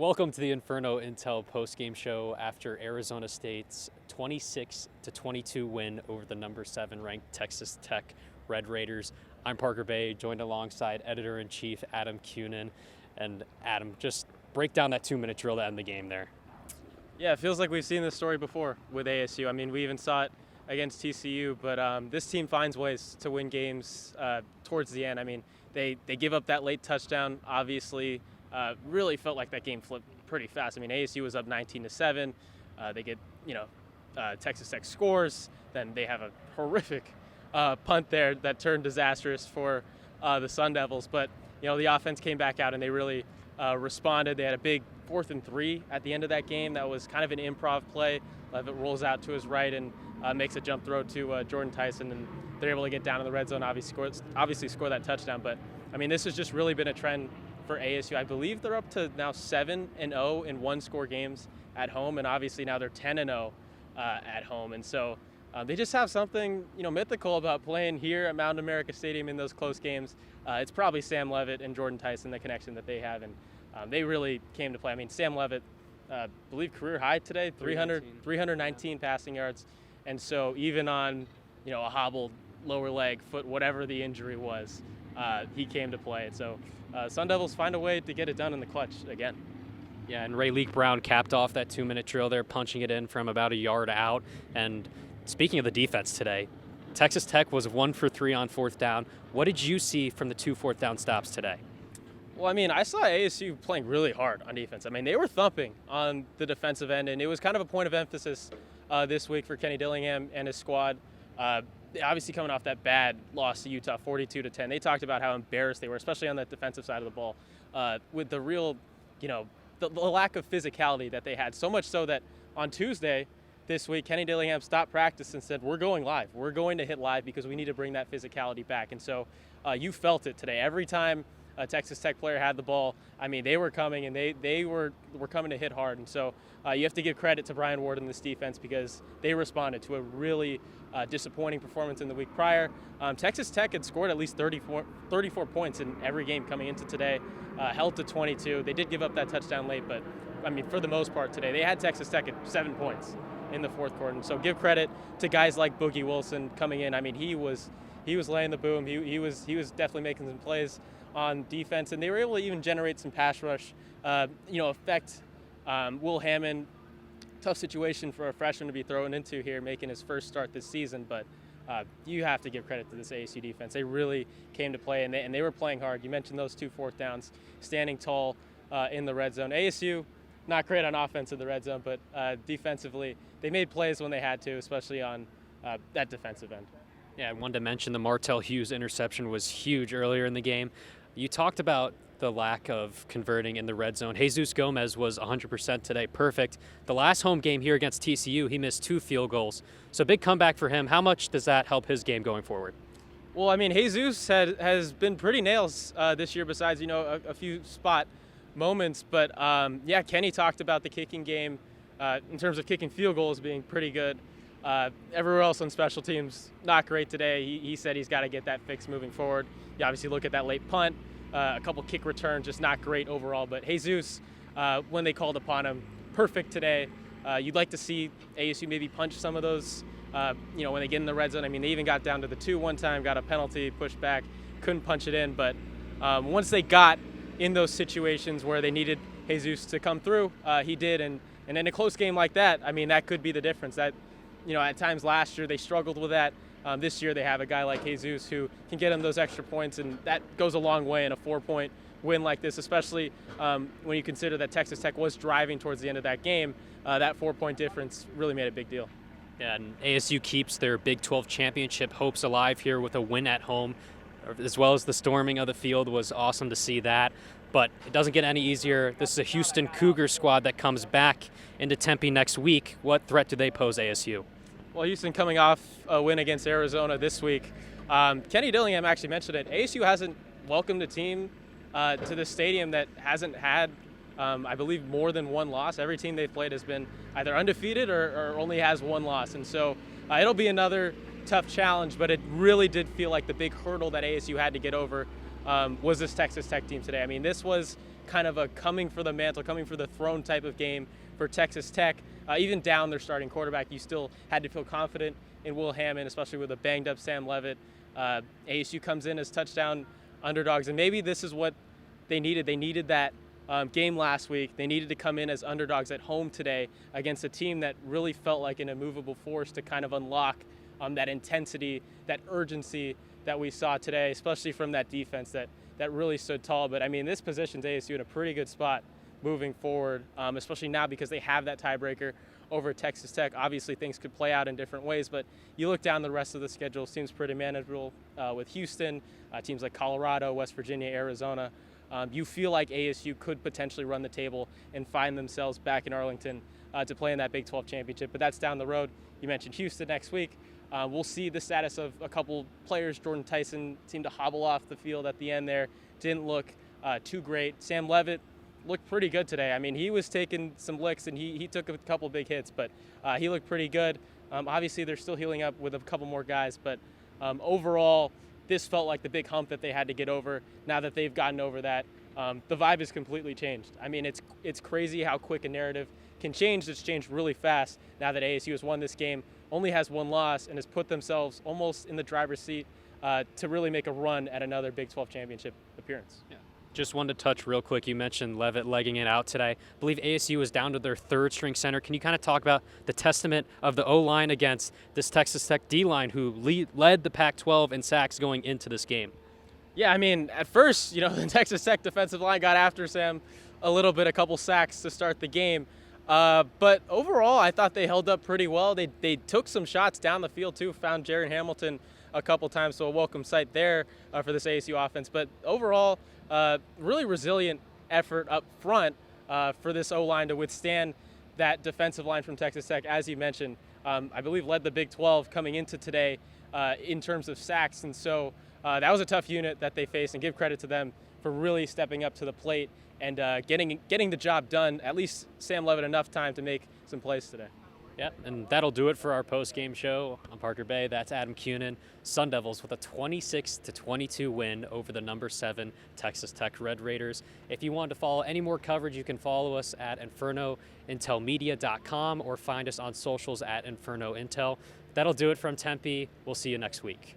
Welcome to the Inferno Intel postgame show after Arizona State's 26-22 win over the number 7 ranked Texas Tech Red Raiders. I'm Parker Bay, joined alongside Editor-in-Chief Adam Kunin. And Adam, just break down that 2-minute drill to end the game there. Yeah, it feels like we've seen this story before with ASU. I mean, we even saw it against TCU, but this team finds ways to win games towards the end. I mean, they give up that late touchdown, obviously. Really felt like that game flipped pretty fast. I mean, ASU was up 19-7. They get, Texas Tech scores. Then they have a horrific punt there that turned disastrous for the Sun Devils. But, the offense came back out and they really responded. They had a big 4th and 3 at the end of that game. That was kind of an improv play. Levitt rolls out to his right and makes a jump throw to Jordan Tyson, and they're able to get down in the red zone, obviously score that touchdown. But, I mean, this has just really been a trend for ASU. I believe they're up to now 7-0 in one-score games at home, and obviously now they're 10-0 at home. And so they just have something, mythical about playing here at Mountain America Stadium in those close games. It's probably Sam Levitt and Jordan Tyson, the connection that they have, and they really came to play. I mean, Sam Levitt, I believe career high today, 319 passing yards. And so even on, a hobbled lower leg, foot, whatever the injury was, he came to play it. So Sun Devils find a way to get it done in the clutch again. Yeah, and Ray Leak Brown capped off that 2-minute drill there, punching it in from about a yard out. And speaking of the defense today, Texas Tech was 1 for 3 on 4th down. What did you see from the 2 4th down stops today? Well, I mean, I saw ASU playing really hard on defense. I mean, they were thumping on the defensive end, and it was kind of a point of emphasis this week for Kenny Dillingham and his squad. Obviously coming off that bad loss to Utah, 42-10. They talked about how embarrassed they were, especially on that defensive side of the ball, with the real, the lack of physicality that they had. So much so that on Tuesday this week, Kenny Dillingham stopped practice and said, we're going live. We're going to hit live because we need to bring that physicality back. And so you felt it today. Every time a Texas Tech player had the ball, I mean, they were coming, and they were coming to hit hard. And so you have to give credit to Brian Ward and this defense because they responded to a really disappointing performance in the week prior. Texas Tech had scored at least 34 points in every game coming into today, held to 22. They did give up that touchdown late, but, I mean, for the most part today, they had Texas Tech at 7 points in the 4th quarter. And so give credit to guys like Boogie Wilson coming in. I mean, he was laying the boom. He was definitely making some plays on defense, and they were able to even generate some pass rush, affect Will Hammond. Tough situation for a freshman to be thrown into here, making his first start this season, but you have to give credit to this ASU defense. They really came to play, and they were playing hard. You mentioned those 2 4th downs, standing tall in the red zone. ASU, not great on offense in the red zone, but defensively, they made plays when they had to, especially on that defensive end. Yeah, I wanted to mention the Martell Hughes interception was huge earlier in the game. You talked about the lack of converting in the red zone. Jesus Gomez was 100% today, perfect. The last home game here against TCU, he missed 2 field goals. So big comeback for him. How much does that help his game going forward? Well, I mean, Jesus has been pretty nails this year besides, a few spot moments. But, Kenny talked about the kicking game in terms of kicking field goals being pretty good. Everywhere else on special teams, not great today. He said he's got to get that fixed moving forward. You obviously look at that late punt, a couple kick returns, just not great overall. But Jesus, when they called upon him, perfect today. You'd like to see ASU maybe punch some of those, when they get in the red zone. I mean, they even got down to the 2 one time, got a penalty, pushed back, couldn't punch it in. But once they got in those situations where they needed Jesus to come through, he did. And in a close game like that, I mean, that could be the difference. That, at times last year they struggled with that. This year they have a guy like Jesus who can get them those extra points, and that goes a long way in a 4-point win like this, especially when you consider that Texas Tech was driving towards the end of that game. That 4-point difference really made a big deal. Yeah, and ASU keeps their Big 12 championship hopes alive here with a win at home, as well as the storming of the field was awesome to see that. But it doesn't get any easier. This is a Houston Cougar squad that comes back into Tempe next week. What threat do they pose ASU? Well, Houston coming off a win against Arizona this week. Kenny Dillingham actually mentioned it. ASU hasn't welcomed a team to the stadium that hasn't had, I believe, more than 1 loss. Every team they've played has been either undefeated or only has 1 loss. And so it'll be another tough challenge, but it really did feel like the big hurdle that ASU had to get over was this Texas Tech team today. I mean, this was kind of a coming for the mantle, coming for the throne type of game for Texas Tech. Even down their starting quarterback, you still had to feel confident in Will Hammond, especially with a banged up Sam Levitt. ASU comes in as touchdown underdogs, and maybe this is what they needed. They needed that game last week. They needed to come in as underdogs at home today against a team that really felt like an immovable force to kind of unlock that intensity, that urgency that we saw today, especially from that defense that really stood tall. But I mean, this positions ASU in a pretty good spot moving forward, especially now because they have that tiebreaker over Texas Tech. Obviously, things could play out in different ways, but you look down the rest of the schedule, seems pretty manageable with Houston, teams like Colorado, West Virginia, Arizona. You feel like ASU could potentially run the table and find themselves back in Arlington to play in that Big 12 championship, but that's down the road. You mentioned Houston next week. We'll see the status of a couple players. Jordan Tyson seemed to hobble off the field at the end there. Didn't look too great. Sam Levitt looked pretty good today. I mean, he was taking some licks and he took a couple big hits, but he looked pretty good. Obviously, they're still healing up with a couple more guys, but overall, this felt like the big hump that they had to get over. Now that they've gotten over that, the vibe has completely changed. I mean, it's crazy how quick a narrative can change. It's changed really fast now that ASU has won this game, only has one loss, and has put themselves almost in the driver's seat to really make a run at another Big 12 championship appearance. Yeah. Just wanted to touch real quick. You mentioned Levitt legging it out today. I believe ASU was down to their third string center. Can you kind of talk about the testament of the O-line against this Texas Tech D-line who led the Pac-12 in sacks going into this game? Yeah, I mean, at first, the Texas Tech defensive line got after Sam a little bit, a couple sacks to start the game. But overall, I thought they held up pretty well. They took some shots down the field, too, found Jaron Hamilton a couple times, so a welcome sight there for this ASU offense. But overall, really resilient effort up front for this O-line to withstand that defensive line from Texas Tech, as you mentioned. I believe led the Big 12 coming into today in terms of sacks. And so that was a tough unit that they faced, and give credit to them for really stepping up to the plate and getting the job done, at least Sam Levitt enough time to make some plays today. Yep, and that'll do it for our post-game show. I'm Parker Bay. That's Adam Kunin. Sun Devils with a 26-22 win over the number 7 Texas Tech Red Raiders. If you want to follow any more coverage, you can follow us at infernointelmedia.com or find us on socials at Inferno Intel. That'll do it from Tempe. We'll see you next week.